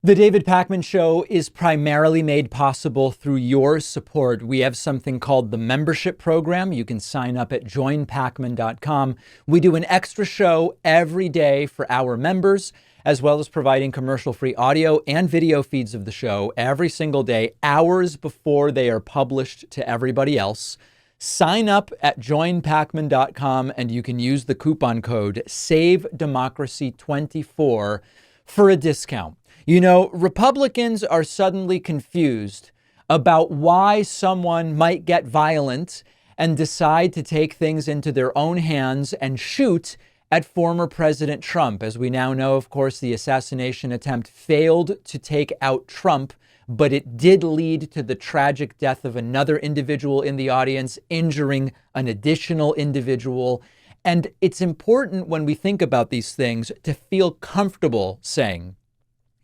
The David Pakman Show is primarily made possible through your support. We have something called the membership program. You can sign up at joinpakman.com. We do an extra show every day for our members, as well as providing commercial-free audio and video feeds of the show every single day, hours before they are published to everybody else. Sign up at joinpakman.com and you can use the coupon code SAVEDEMOCRACY24 for a discount. You know, Republicans are suddenly confused about why someone might get violent and decide to take things into their own hands and shoot at former President Trump. As we now know, of course, the assassination attempt failed to take out Trump, but it did lead to the tragic death of another individual in the audience, injuring an additional individual. And it's important when we think about these things to feel comfortable saying,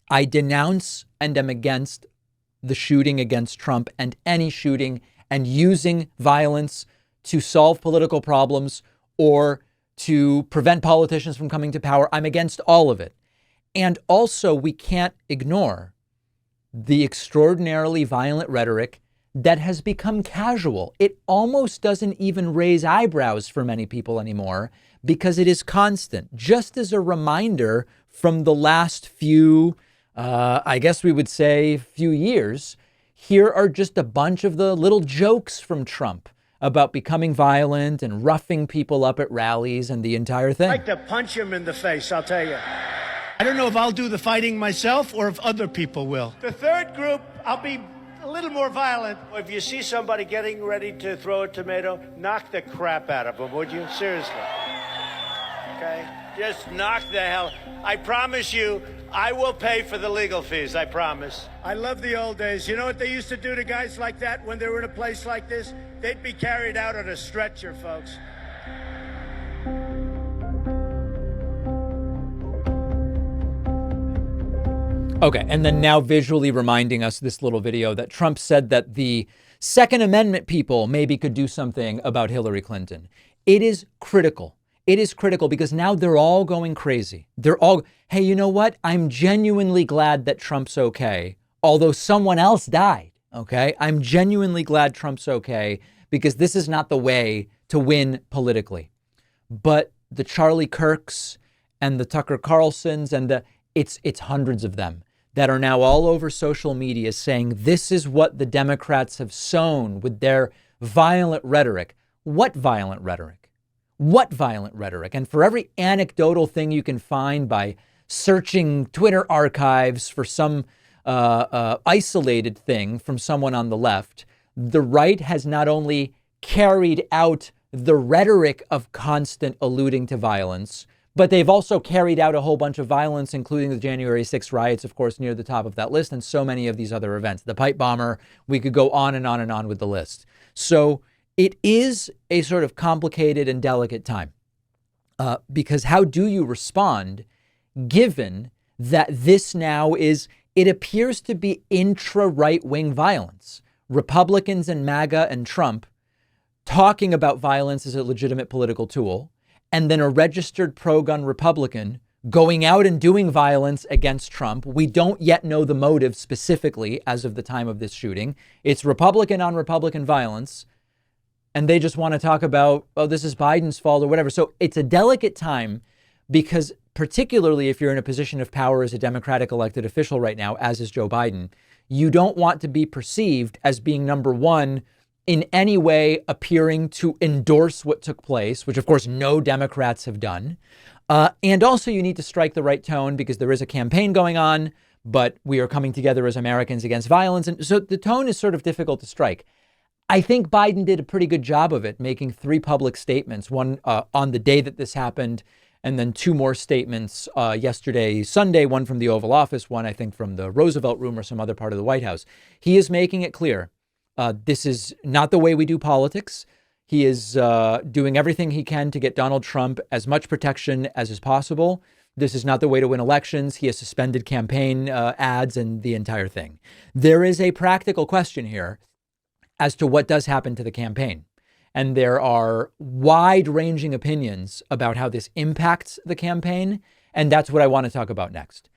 I denounce and am against the shooting against Trump and any shooting and using violence to solve political problems or to prevent politicians from coming to power. I'm against all of it. And also, we can't ignore the extraordinarily violent rhetoric that has become casual. It almost doesn't even raise eyebrows for many people anymore because it is constant. Just as a reminder from the last few I guess we would say few years, here are just a bunch of the little jokes from Trump about becoming violent and roughing people up at rallies and the entire thing. I'd like to punch him in the face, I'll tell you. I don't know if I'll do the fighting myself or if other people will. The third group, I'll be a little more violent. If you see somebody getting ready to throw a tomato, knock the crap out of them, would you? Seriously. Okay? Just knock the hell. I promise you, I will pay for the legal fees, I promise. I love the old days. You know what they used to do to guys like that when they were in a place like this? They'd be carried out on a stretcher, folks. Okay, and then now visually reminding us this little video that Trump said that the Second Amendment people maybe could do something about Hillary Clinton. It is critical. It is critical because now they're all going crazy. They're all, hey, you know what? I'm genuinely glad that Trump's okay, although someone else died, okay? I'm genuinely glad Trump's okay because this is not the way to win politically. But the Charlie Kirks and the Tucker Carlsons and it's hundreds of them that are now all over social media saying this is what the Democrats have sown with their violent rhetoric. What violent rhetoric? What violent rhetoric? And for every anecdotal thing you can find by searching Twitter archives for some isolated thing from someone on the left, the right has not only carried out the rhetoric of constant alluding to violence, but they've also carried out a whole bunch of violence, including the January 6th riots, of course, near the top of that list, and so many of these other events. The pipe bomber, we could go on and on and on with the list. So it is a sort of complicated and delicate time because how do you respond given that this now is, it appears to be intra-right-wing violence. Republicans and MAGA and Trump talking about violence as a legitimate political tool, and then a registered pro-gun Republican going out and doing violence against Trump. We don't yet know the motive specifically as of the time of this shooting. It's Republican on Republican violence. And they just want to talk about, oh, this is Biden's fault or whatever. So it's a delicate time because particularly if you're in a position of power as a Democratic elected official right now, as is Joe Biden, you don't want to be perceived as being, number one, in any way appearing to endorse what took place, which of course no Democrats have done. And also you need to strike the right tone because there is a campaign going on, but we are coming together as Americans against violence. And so the tone is sort of difficult to strike. I think Biden did a pretty good job of it, making 3 public statements, one on the day that this happened, and then 2 more statements yesterday, Sunday, one from the Oval Office, one I think from the Roosevelt Room or some other part of the White House. He is making it clear this is not the way we do politics. He is doing everything he can to get Donald Trump as much protection as is possible. This is not the way to win elections. He has suspended campaign ads and the entire thing. There is a practical question here as to what does happen to the campaign. And there are wide-ranging opinions about how this impacts the campaign. And that's what I want to talk about next.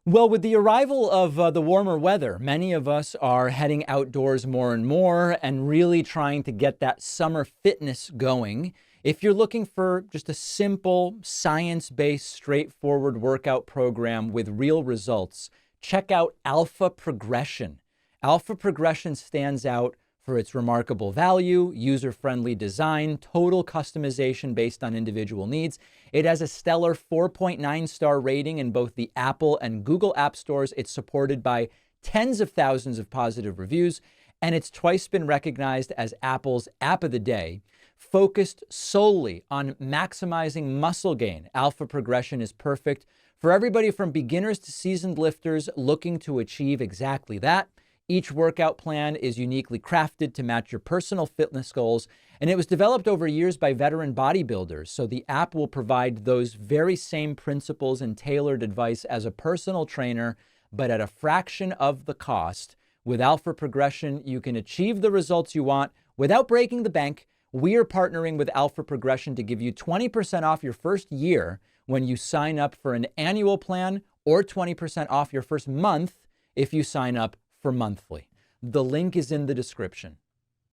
Well, with the arrival of the warmer weather, many of us are heading outdoors more and more and really trying to get that summer fitness going. If you're looking for just a simple, science-based, straightforward workout program with real results, check out Alpha Progression. Alpha Progression stands out for its remarkable value, user-friendly design, total customization based on individual needs. It has a stellar 4.9 star rating in both the Apple and Google App Stores. It's supported by tens of thousands of positive reviews, and it's twice been recognized as Apple's App of the Day. Focused solely on maximizing muscle gain, Alpha Progression is perfect for everybody from beginners to seasoned lifters looking to achieve exactly that. Each workout plan is uniquely crafted to match your personal fitness goals, and it was developed over years by veteran bodybuilders, so the app will provide those very same principles and tailored advice as a personal trainer, but at a fraction of the cost. With Alpha Progression, you can achieve the results you want without breaking the bank. We are partnering with Alpha Progression to give you 20% off your first year when you sign up for an annual plan, or 20% off your first month if you sign up for monthly. The link is in the description.